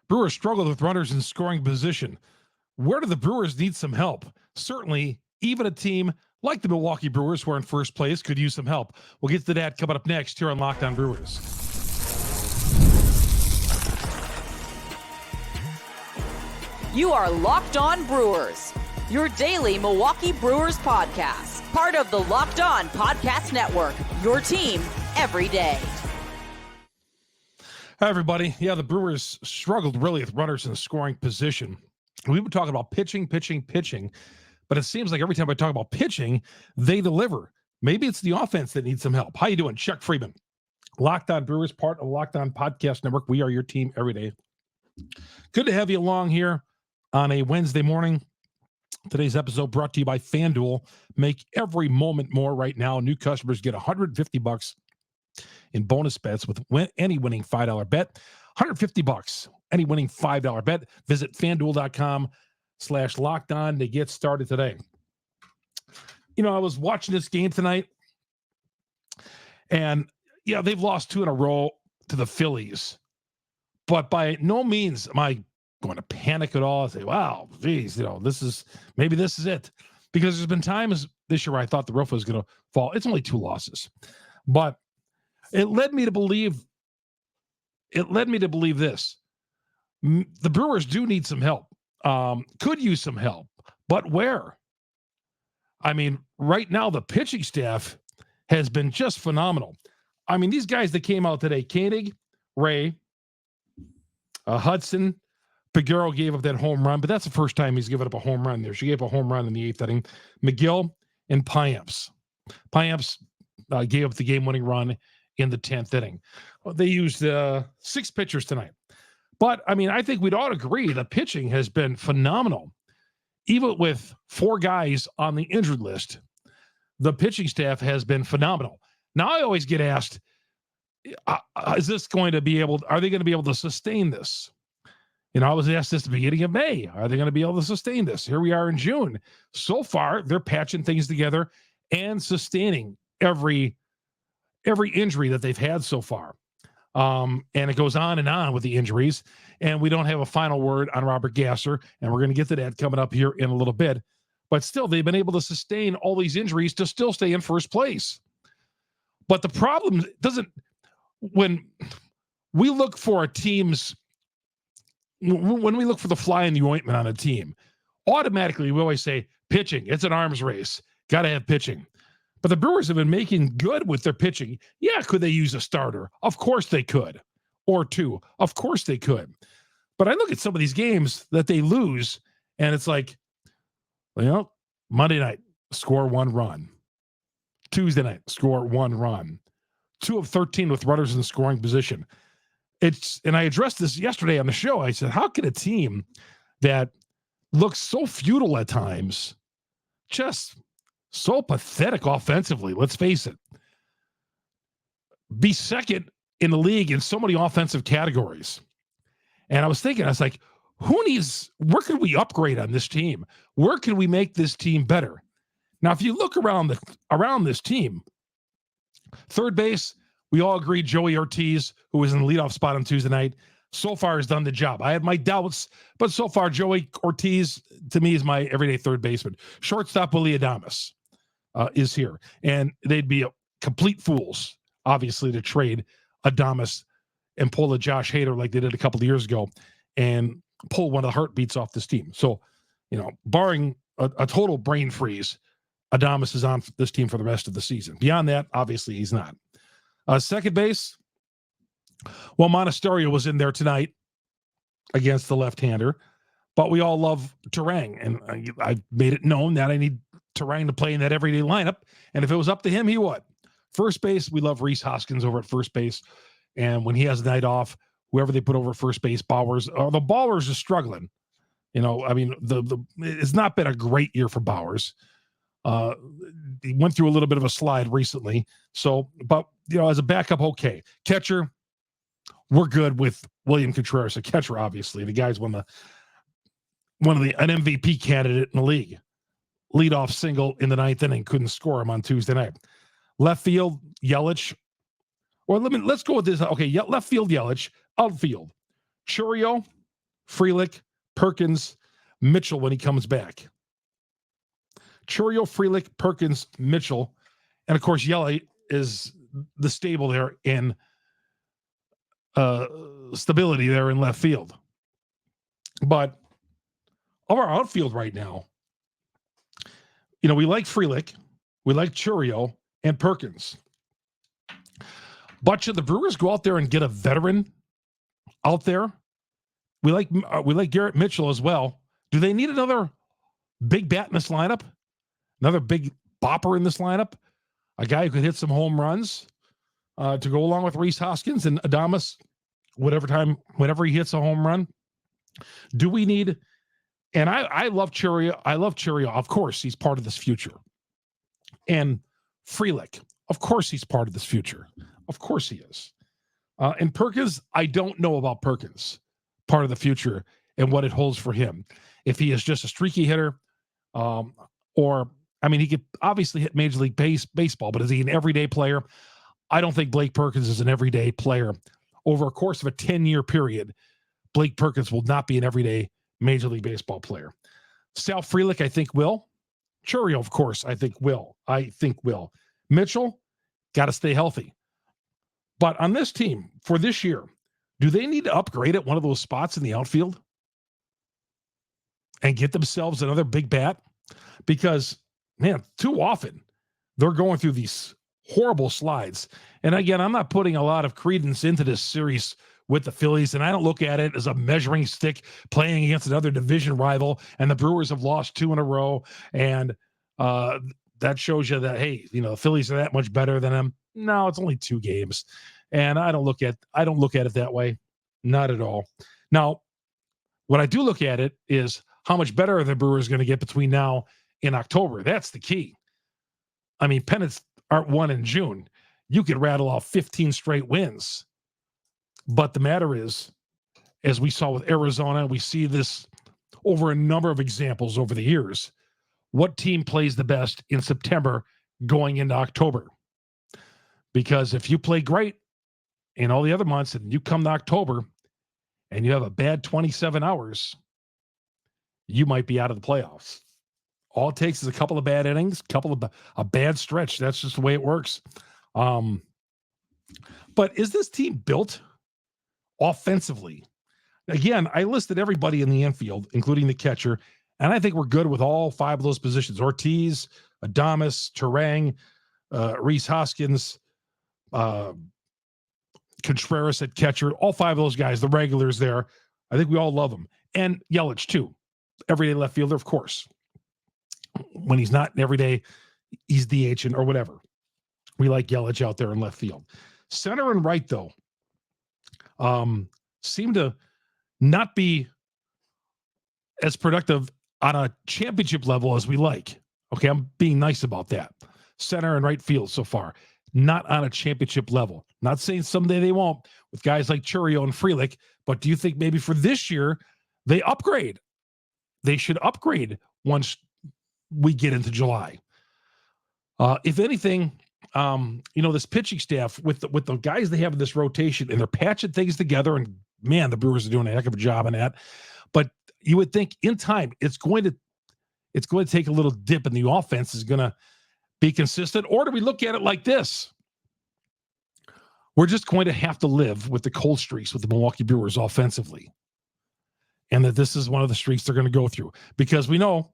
Brewers struggled with runners in scoring position. Where do the Brewers need some help? Certainly, even a team like the Milwaukee Brewers, who are in first place, could use some help. We'll get to that coming up next here on Locked On Brewers. You are Locked On Brewers, your daily Milwaukee Brewers podcast. Part of the Locked On Podcast Network, your team every day. Hi, everybody. Yeah, the Brewers struggled really with runners in scoring position. We've been talking about pitching, but it seems like every time I talk about pitching, they deliver. Maybe it's the offense that needs some help. How you doing? Chuck Freeman, Locked On Brewers, part of Locked On Podcast Network. We are your team every day. Good to have you along here on a Wednesday morning. Today's episode brought to you by FanDuel. Make every moment more right now. New customers get $150 in bonus bets with any winning $5 bet. $150, any winning $5 bet. Visit FanDuel.com/lockedon to get started today. You know, I was watching this game tonight, and yeah, they've lost 2 in a row to the Phillies. But by no means am I going to panic at all and say, wow, geez, you know, this is it. Because there's been times this year where I thought the roof was going to fall. It's only 2 losses. But it led me to believe this. The Brewers do need some help. Could use some help. But where? I mean, right now, the pitching staff has been just phenomenal. I mean, these guys that came out today, Koenig, Rea, Hudson, Piguero gave up that home run, but that's the first time he's given up a home run there. She gave a home run in the 8th inning. McGill and Payamps. Payamps gave up the game-winning run in the 10th inning. They used 6 pitchers tonight. But, I mean, I think we'd all agree the pitching has been phenomenal. Even with 4 guys on the injured list, the pitching staff has been phenomenal. Now, I always get asked, are they going to be able to sustain this? You know, I was asked this at the beginning of May. Are they going to be able to sustain this? Here we are in June. So far, they're patching things together and sustaining every injury that they've had so far. And it goes on and on with the injuries. And we don't have a final word on Robert Gasser. And we're going to get to that coming up here in a little bit. But still, they've been able to sustain all these injuries to still stay in first place. But the problem when we look for when we look for the fly in the ointment on a team, automatically we always say pitching. It's an arms race. Got to have pitching. But the Brewers have been making good with their pitching. Yeah, could they use a starter? Of course they could. Or 2. Of course they could. But I look at some of these games that they lose, and it's like, well, Monday night, score 1 run. Tuesday night, score 1 run. 2 of 13 with runners in scoring position. And I addressed this yesterday on the show. I said, how can a team that looks so futile at times, just so pathetic offensively, let's face it, be second in the league in so many offensive categories? And I was like, where can we upgrade on this team? Where can we make this team better? Now, if you look around this team, third base, we all agree Joey Ortiz, who was in the leadoff spot on Tuesday night, so far has done the job. I had my doubts, but so far Joey Ortiz, to me, is my everyday third baseman. Shortstop Willie Adames is here. And they'd be complete fools, obviously, to trade Adames and pull a Josh Hader like they did a couple of years ago and pull one of the heartbeats off this team. So, you know, barring a total brain freeze, Adames is on this team for the rest of the season. Beyond that, obviously, he's not. Second base, well, Monasterio was in there tonight against the left-hander, but we all love Turang, and I've made it known that I need Turang to play in that everyday lineup, and if it was up to him, he would. First base, we love Rhys Hoskins over at first base, and when he has a night off, whoever they put over at first base, Bowers, the Bowers is struggling. You know, I mean, it's not been a great year for Bowers. He went through a little bit of a slide recently. So, but, you know, as a backup, okay. Catcher, we're good with William Contreras, a catcher, obviously. The guy's an MVP candidate in the league. Leadoff single in the 9th inning, couldn't score him on Tuesday night. Left field, Yelich. Or let's go with this. Okay, left field, Yelich. Outfield, Churio, Frelick, Perkins, Mitchell when he comes back. Chourio, Frelick, Perkins, Mitchell, and of course Yelich is the stable there in stability there in left field. But of our outfield right now, we like Frelick, we like Chourio, and Perkins. But should the Brewers go out there and get a veteran out there? We like Garrett Mitchell as well. Do they need another big bat in this lineup? Another big bopper in this lineup? A guy who could hit some home runs to go along with Rhys Hoskins and Adames, whenever he hits a home run? Do we need? And I love Chourio. I love Chourio. Of course, he's part of this future. And Frelick, of course, he's part of this future. Of course he is. And Perkins, I don't know about Perkins, part of the future and what it holds for him. If he is just a streaky hitter, he could obviously hit Major League Baseball, but is he an everyday player? I don't think Blake Perkins is an everyday player. Over a course of a 10-year period, Blake Perkins will not be an everyday Major League Baseball player. Sal Frelick, I think, will. Chourio, of course, I think will. Mitchell, got to stay healthy. But on this team, for this year, do they need to upgrade at one of those spots in the outfield and get themselves another big bat? Because, man, too often they're going through these horrible slides. And again, I'm not putting a lot of credence into this series with the Phillies, and I don't look at it as a measuring stick playing against another division rival, and the Brewers have lost 2 in a row, and that shows you that, hey, the Phillies are that much better than them. No, it's only 2 games. And I don't look at it that way. Not at all. Now, what I do look at it is how much better are the Brewers going to get between now and October. That's the key. I mean, pennants aren't won in June. You could rattle off 15 straight wins. But the matter is, as we saw with Arizona, we see this over a number of examples over the years. What team plays the best in September going into October? Because if you play great in all the other months and you come to October and you have a bad 27 hours, you might be out of the playoffs. All it takes is a couple of bad innings, a bad stretch. That's just the way it works. But is this team built offensively? Again, I listed everybody in the infield, including the catcher, and I think we're good with all 5 of those positions. Ortiz, Adames, Turang, Rhys Hoskins, Contreras at catcher, all 5 of those guys, the regulars there. I think we all love them. And Yelich, too. Everyday left fielder, of course. When he's not every day, he's DHing or whatever. We like Yelich out there in left field. Center and right, though, seem to not be as productive on a championship level as we like. Okay, I'm being nice about that. Center and right field so far, not on a championship level. Not saying someday they won't with guys like Chourio and Frelick, but do you think maybe for this year they upgrade? They should upgrade once we get into July. If anything, this pitching staff with the guys they have in this rotation, and they're patching things together, and man, the Brewers are doing a heck of a job on that. But you would think in time it's going to take a little dip, and the offense is going to be consistent. Or do we look at it like this? We're just going to have to live with the cold streaks with the Milwaukee Brewers offensively, and that this is one of the streaks they're going to go through, because we know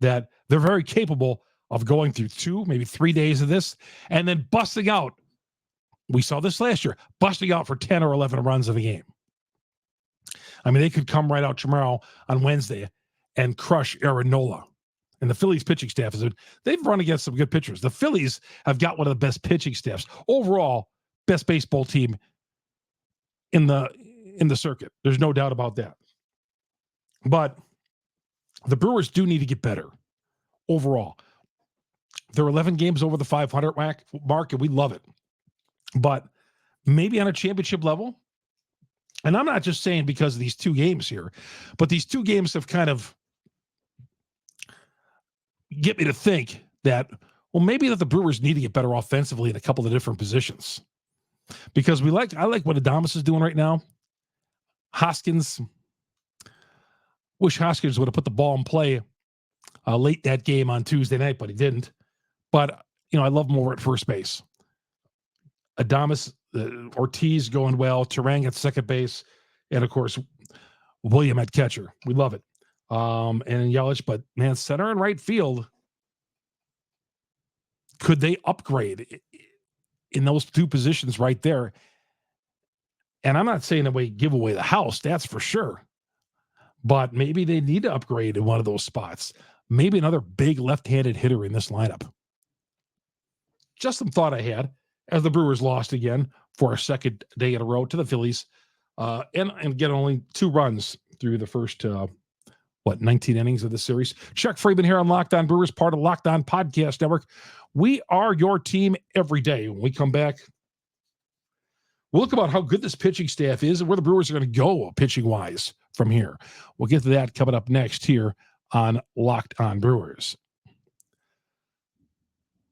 that they're very capable of going through 2, maybe 3 days of this and then busting out. We saw this last year, busting out for 10 or 11 runs of a game. I mean, they could come right out tomorrow on Wednesday and crush Aaron Nola. And the Phillies pitching staff they've run against some good pitchers. The Phillies have got one of the best pitching staffs. Overall, best baseball team in the circuit. There's no doubt about that. But the Brewers do need to get better overall. They're 11 games over the 500 mark, and we love it. But maybe on a championship level, and I'm not just saying because of these 2 games here, but these 2 games have kind of get me to think that, well, maybe that the Brewers need to get better offensively in a couple of different positions. Because I like what Adames is doing right now. Hoskins, Wish Hoskins would have put the ball in play late that game on Tuesday night, but he didn't. But, I love him over at first base. Adames, Ortiz going well, Terang at second base, and, of course, William at catcher. We love it. And Yelich, but, man, center and right field, could they upgrade in those two positions right there? And I'm not saying that we give away the house, that's for sure. But maybe they need to upgrade in one of those spots. Maybe another big left-handed hitter in this lineup. Just some thought I had as the Brewers lost again for a second day in a row to the Phillies, and get only 2 runs through the first 19 innings of the series. Chuck Freeman here on Locked On Brewers, part of Locked On Podcast Network. We are your team every day. When we come back, we'll look about how good this pitching staff is and where the Brewers are going to go pitching-wise from here. We'll get to that coming up next here on Locked On Brewers.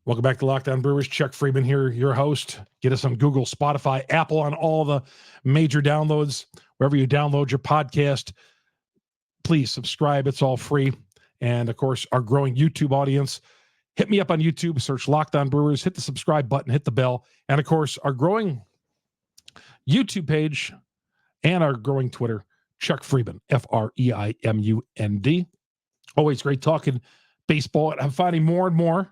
Welcome back to Locked On Brewers. Chuck Freeman here, your host. Get us on Google, Spotify, Apple, on all the major downloads. Wherever you download your podcast, please subscribe. It's all free. And, of course, our growing YouTube audience. Hit me up on YouTube. Search Locked On Brewers. Hit the subscribe button. Hit the bell. And, of course, our growing YouTube page and our growing Twitter, Chuck Freeman, Freimund. Always great talking baseball. And I'm finding more and more,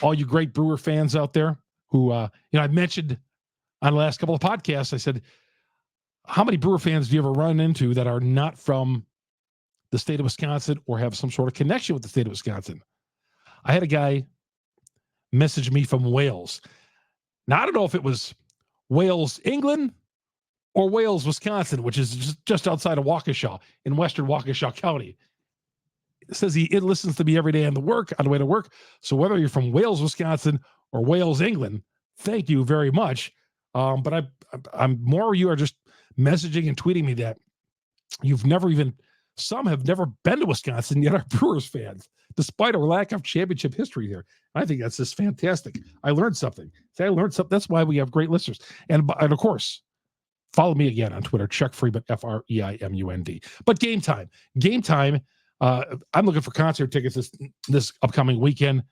all you great Brewer fans out there who, I mentioned on the last couple of podcasts, I said, how many Brewer fans do you ever run into that are not from the state of Wisconsin or have some sort of connection with the state of Wisconsin? I had a guy message me from Wales. Now, I don't know if it was Wales, England, or Wales, Wisconsin, which is just outside of Waukesha in western Waukesha County. It says it listens to me every day on the way to work. So whether you're from Wales, Wisconsin, or Wales, England, thank you very much. But I'm more, you are just messaging and tweeting me that some have never been to Wisconsin, yet are Brewers fans, despite our lack of championship history there. I think that's just fantastic. I learned something. That's why we have great listeners. And of course, follow me again on Twitter, Chuck Freeman, Freimund. But game time. I'm looking for concert tickets this upcoming weekend.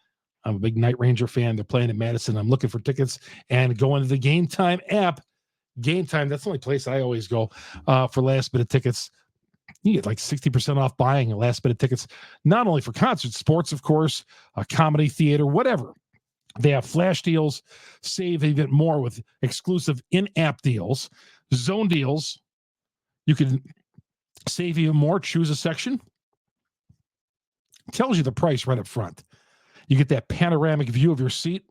I'm a big Night Ranger fan. They're playing in Madison. I'm looking for tickets and going to the Game Time app. Game Time, that's the only place I always go for last minute tickets. You get like 60% off buying last minute tickets, not only for concerts, sports, of course, comedy, theater, whatever. They have flash deals. Save even more with exclusive in-app deals, zone deals. You can save even more. Choose a section. Tells you the price right up front. You get that panoramic view of your seat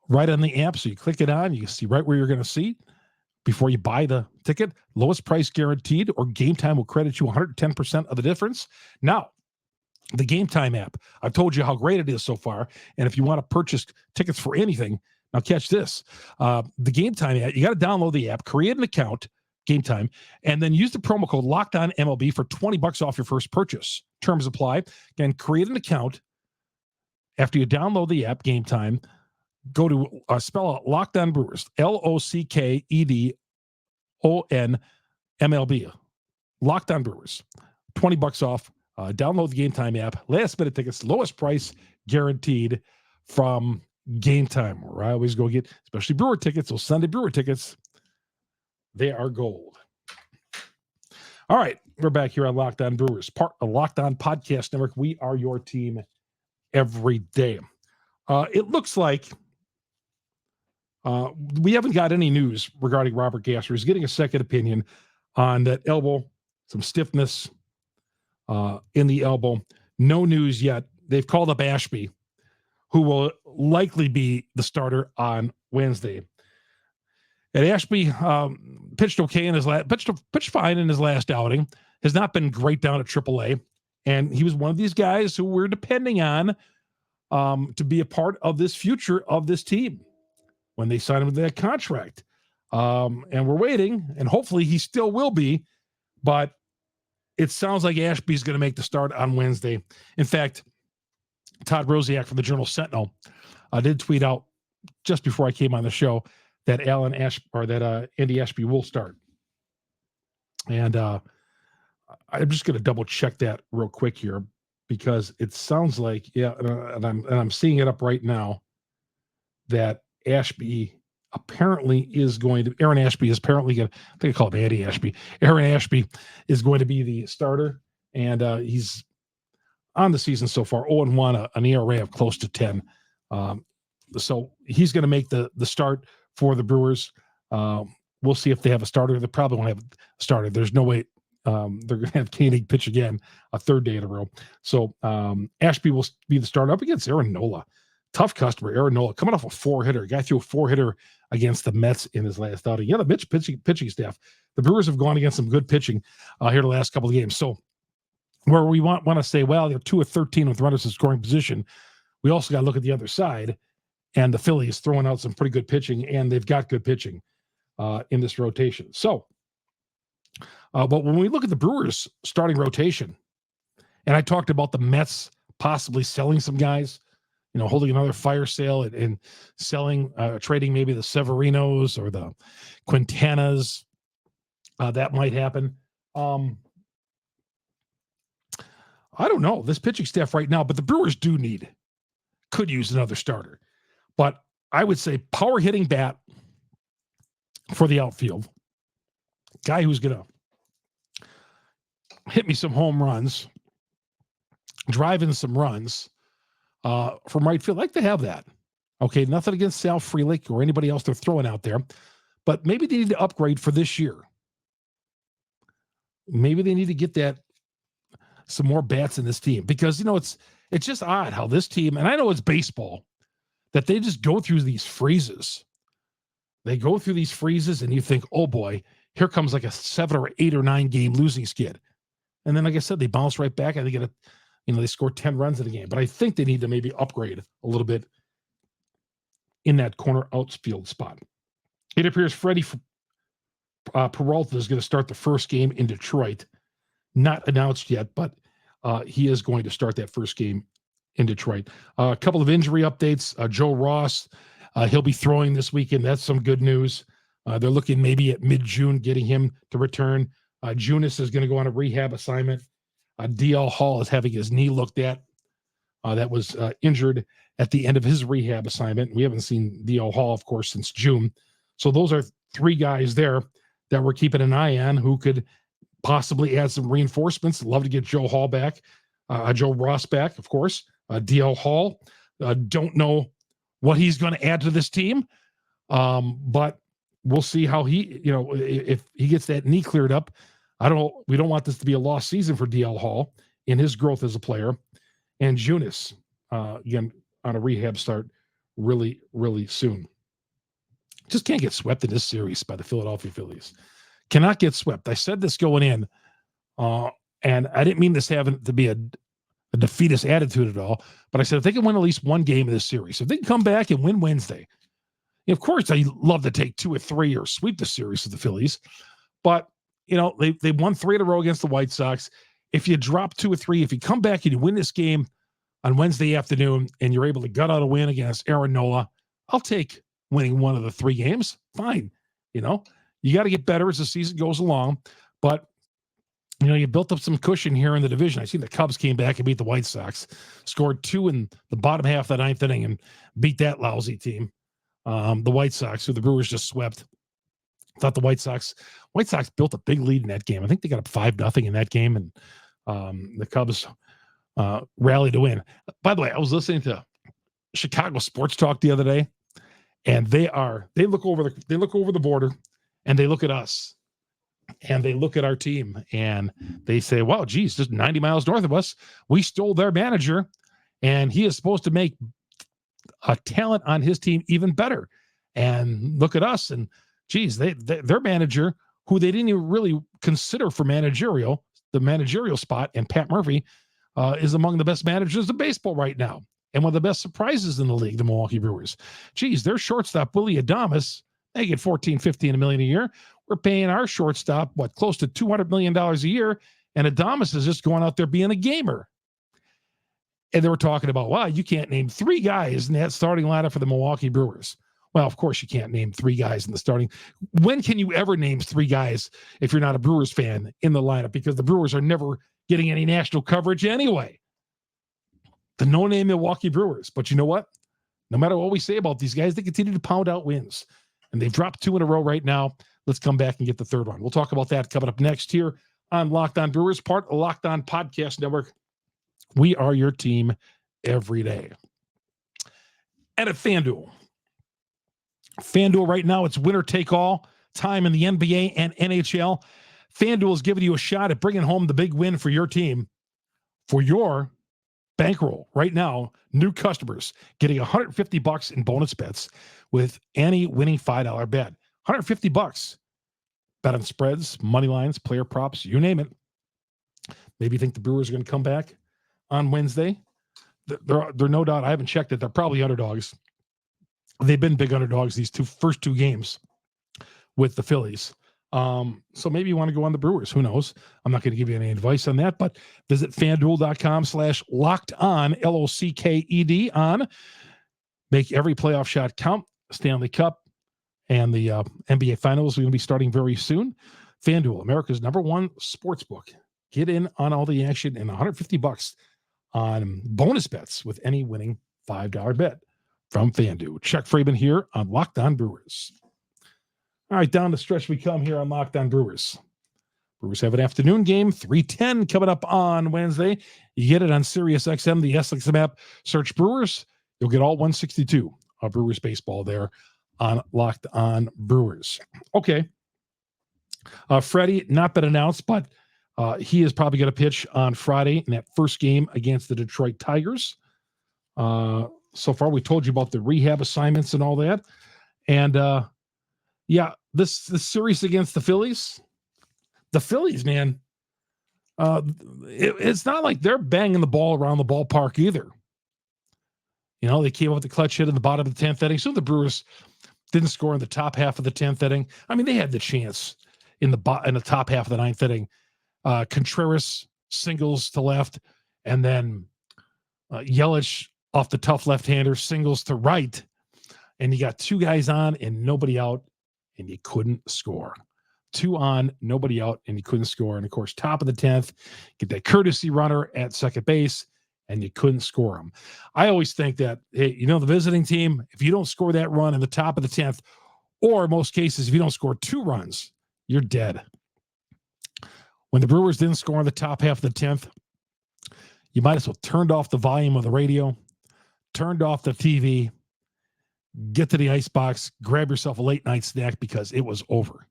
right on the app. So you click it on, you can see right where you're going to see before you buy the ticket. Lowest price guaranteed, or Game Time will credit you 110% of the difference. Now, the Game Time app, I've told you how great it is so far. And if you want to purchase tickets for anything, now catch this. The Game Time app, you got to download the app, create an account, Game Time, and then use the promo code LOCKEDONMLB for $20 off your first purchase. Terms apply. Again, create an account. After you download the app, Game Time, go to spell out Locked On Brewers, LOCKEDONMLB. Locked On Brewers, $20 off. Download the Game Time app. Last minute tickets, lowest price guaranteed from Game Time, where I always go get, especially Brewer tickets. Those Sunday Brewer tickets, they are gold. All right, we're back here on Locked On Brewers, part of Locked On Podcast Network. We are your team every day. It looks like we haven't got any news regarding Robert Gasser. He's getting a second opinion on that elbow, some stiffness in the elbow. No news yet. They've called up Ashby, who will likely be the starter on Wednesday. And Ashby pitched okay in his pitched fine in his last outing. Has not been great down at AAA, and he was one of these guys who we're depending on to be a part of this future of this team when they sign him to that contract. And we're waiting, and hopefully he still will be. But it sounds like Ashby's going to make the start on Wednesday. In fact, Todd Rosiak from the Journal Sentinel did tweet out just before I came on the show that Andy Ashby will start. And I'm just going to double check that real quick here because it sounds like, and I'm seeing it up right now that Ashby apparently is going to, Aaron Ashby is apparently going to, I think I call him Andy Ashby. Aaron Ashby is going to be the starter, and he's on the season so far 0-1, an ERA of close to 10. So he's going to make the start for the Brewers. We'll see if they have a starter. They probably won't have a starter. There's no way they're going to have Koenig pitch again a third day in a row. So Ashby will be the starter up against Aaron Nola. Tough customer, Aaron Nola, coming off a 4-hitter. Guy threw a 4-hitter against the Mets in his last outing. Yeah, the Mets pitching staff. The Brewers have gone against some good pitching here the last couple of games. So where we want to say, well, they're 2 of 13 with runners in scoring position, we also got to look at the other side, and the Phillies throwing out some pretty good pitching, and they've got good pitching in this rotation. So, but when we look at the Brewers starting rotation, and I talked about the Mets possibly selling some guys, holding another fire sale and selling, trading maybe the Severinos or the Quintanas, that might happen. I don't know this pitching staff right now, but the Brewers could use another starter. But I would say power hitting bat for the outfield, guy who's going to hit me some home runs, drive in some runs from right field. I'd like to have that. Okay, nothing against Sal Frelick or anybody else they're throwing out there, but maybe they need to upgrade for this year. Maybe they need to get some more bats in this team because, it's just odd how this team, and I know it's baseball, that they just go through these freezes. They go through these freezes and you think, oh boy, here comes like a 7 or 8 or 9 game losing skid. And then, like I said, they bounce right back and they get they score 10 runs in a game. But I think they need to maybe upgrade a little bit in that corner outfield spot. It appears Freddie Peralta is going to start the first game in Detroit. Not announced yet, but he is going to start that first game in Detroit. A couple of injury updates. Joe Ross, he'll be throwing this weekend. That's some good news. They're looking maybe at mid-June getting him to return. Junis is going to go on a rehab assignment. DL Hall is having his knee looked at. That was injured at the end of his rehab assignment. We haven't seen DL Hall, of course, since June. So those are 3 guys there that we're keeping an eye on who could possibly add some reinforcements. Love to get Joe Hall back. Joe Ross back, of course. DL Hall. Don't know what he's going to add to this team. But we'll see how he, if he gets that knee cleared up. We don't want this to be a lost season for DL Hall in his growth as a player. And Junis, again, on a rehab start really, really soon. Just can't get swept in this series by the Philadelphia Phillies. Cannot get swept. I said this going in, and I didn't mean this having to be a defeatist attitude at all, but I said if they can win at least one game of this series, if they can come back and win Wednesday, of course, I love to take 2 or 3 or sweep the series with the Phillies, but they won 3 in a row against the White Sox. If you drop 2 or 3, if you come back and you win this game on Wednesday afternoon and you're able to gut out a win against Aaron Nola, I'll take winning one of the 3 games. Fine. You got to get better as the season goes along, but you built up some cushion here in the division. I see the Cubs came back and beat the White Sox, scored 2 in the bottom half of the 9th inning and beat that lousy team. The White Sox, who the Brewers just swept. Thought the White Sox built a big lead in that game. I think they got up 5-0 in that game, and the Cubs rallied to win. By the way, I was listening to Chicago Sports Talk the other day, and they look over the border, and they look at us, and they look at our team, and they say, "Wow, geez, just 90 miles north of us, we stole their manager, and he is supposed to make a talent on his team even better." And look at us, and geez, their manager, who they didn't even really consider for the managerial spot, and Pat Murphy is among the best managers of baseball right now, and one of the best surprises in the league, the Milwaukee Brewers. Geez, their shortstop, Willie Adames, they get $14-15 million a year. We're paying our shortstop, close to $200 million a year, and Adames is just going out there being a gamer. And they were talking about, wow, you can't name 3 guys in that starting lineup for the Milwaukee Brewers. Well, of course, you can't name 3 guys in the starting. When can you ever name 3 guys if you're not a Brewers fan in the lineup? Because the Brewers are never getting any national coverage anyway. The no-name Milwaukee Brewers. But you know what? No matter what we say about these guys, they continue to pound out wins. And they've dropped 2 in a row right now. Let's come back and get the third one. We'll talk about that coming up next here on Locked On Brewers, part of the Locked On Podcast Network. We are your team every day. And at FanDuel. FanDuel right now, it's winner take all time in the NBA and NHL. FanDuel is giving you a shot at bringing home the big win for your team, for your bankroll. Right now, new customers getting $150 in bonus bets with any winning $5 bet. $150. Bet on spreads, money lines, player props, you name it. Maybe you think the Brewers are going to come back on Wednesday. They're no doubt, I haven't checked it, they're probably underdogs. They've been big underdogs these first two games with the Phillies. So maybe you want to go on the Brewers. Who knows? I'm not going to give you any advice on that, but visit FanDuel.com/LockedOn, LOCKED on. Make every playoff shot count. Stanley Cup and the NBA Finals are going to be starting very soon. FanDuel, America's #1 sports book. Get in on all the action and $150 on bonus bets with any winning $5 bet from FanDuel. Chuck Freeman here on Locked On Brewers. All right, down the stretch we come here on Locked On Brewers. Brewers have an afternoon game, 3:10 coming up on Wednesday. You get it on SiriusXM, the SXM app. Search Brewers. You'll get all 162 of Brewers baseball there on Locked On Brewers. Okay. Freddie, not been announced, but he is probably going to pitch on Friday in that first game against the Detroit Tigers. So far, we told you about the rehab assignments and all that. And this series against the Phillies, man, it's not like they're banging the ball around the ballpark either. You know, they came up with the clutch hit in the bottom of the 10th inning. So the Brewers didn't score in the top half of the 10th inning. I mean, they had the chance in the top half of the 9th inning. Contreras singles to left, and then Yelich off the tough left-hander singles to right, and you got 2 guys on and nobody out, and you couldn't score. 2 on, nobody out, and you couldn't score. And of course, top of the 10th, get that courtesy runner at second base, and you couldn't score them. I always think that, hey, you know, the visiting team, if you don't score that run in the top of the 10th, or in most cases, if you don't score 2 runs, you're dead. When the Brewers didn't score in the top half of the 10th, you might as well turned off the volume of the radio, turned off the TV, get to the icebox, grab yourself a late night snack because it was over.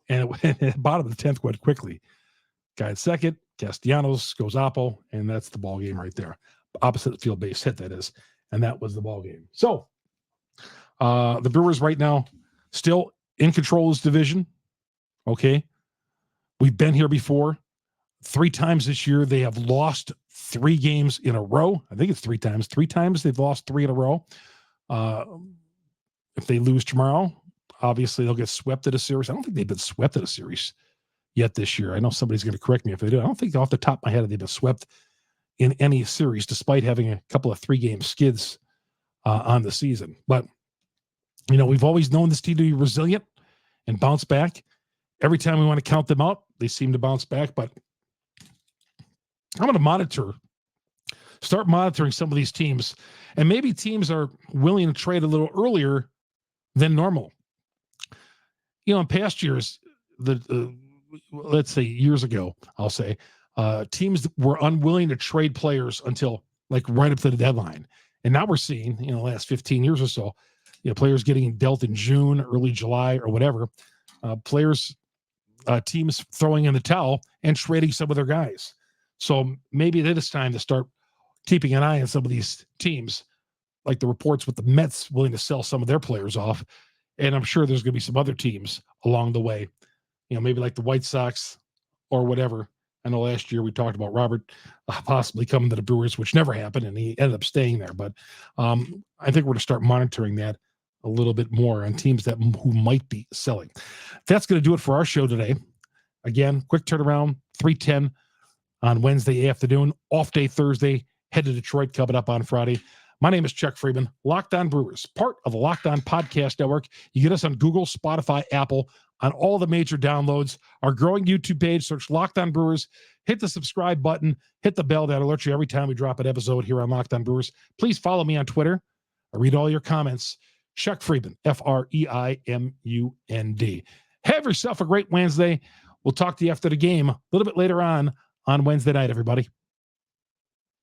And at the bottom of the 10th went quickly. Guy at second, Castellanos goes oppo, and that's the ball game right there. Opposite field base hit, that is. And that was the ball game. So the Brewers right now still in control of this division. Okay. We've been here before. 3 times this year, they have lost 3 games in a row. I think it's 3 times. 3 times they've lost 3 in a row. If they lose tomorrow, obviously they'll get swept at a series. I don't think they've been swept at a series yet this year. I know somebody's going to correct me if they do. I don't think off the top of my head they've been swept in any series, despite having a couple of 3-game skids on the season. But, you know, we've always known this team to be resilient and bounce back. Every time we want to count them out, they seem to bounce back. But I'm going to start monitoring some of these teams. And maybe teams are willing to trade a little earlier than normal. You know, in past years, let's say years ago, I'll say, teams were unwilling to trade players until like right up to the deadline. And now we're seeing, you know, the last 15 years or so, you know, players getting dealt in June, early July, or whatever. Teams throwing in the towel and trading some of their guys. So maybe it is time to start keeping an eye on some of these teams, like the reports with the Mets willing to sell some of their players off. And I'm sure there's going to be some other teams along the way, you know, maybe like the White Sox or whatever. I know last year we talked about Robert possibly coming to the Brewers, which never happened, and he ended up staying there. But I think we're going to start monitoring that a little bit more on teams who might be selling. That's going to do it for our show today. Again, quick turnaround, 3:10 on Wednesday afternoon, off day Thursday, head to Detroit coming up on Friday. My name is Chuck Freeman, Locked On Brewers, part of the Locked On Podcast Network. You get us on Google, Spotify, Apple, on all the major downloads. Our growing YouTube page, search Locked On Brewers. Hit the subscribe button. Hit the bell that alerts you every time we drop an episode here on Locked On Brewers. Please follow me on Twitter. I read all your comments. Chuck Freeman, Freimund. Have yourself a great Wednesday. We'll talk to you after the game a little bit later on Wednesday night, everybody.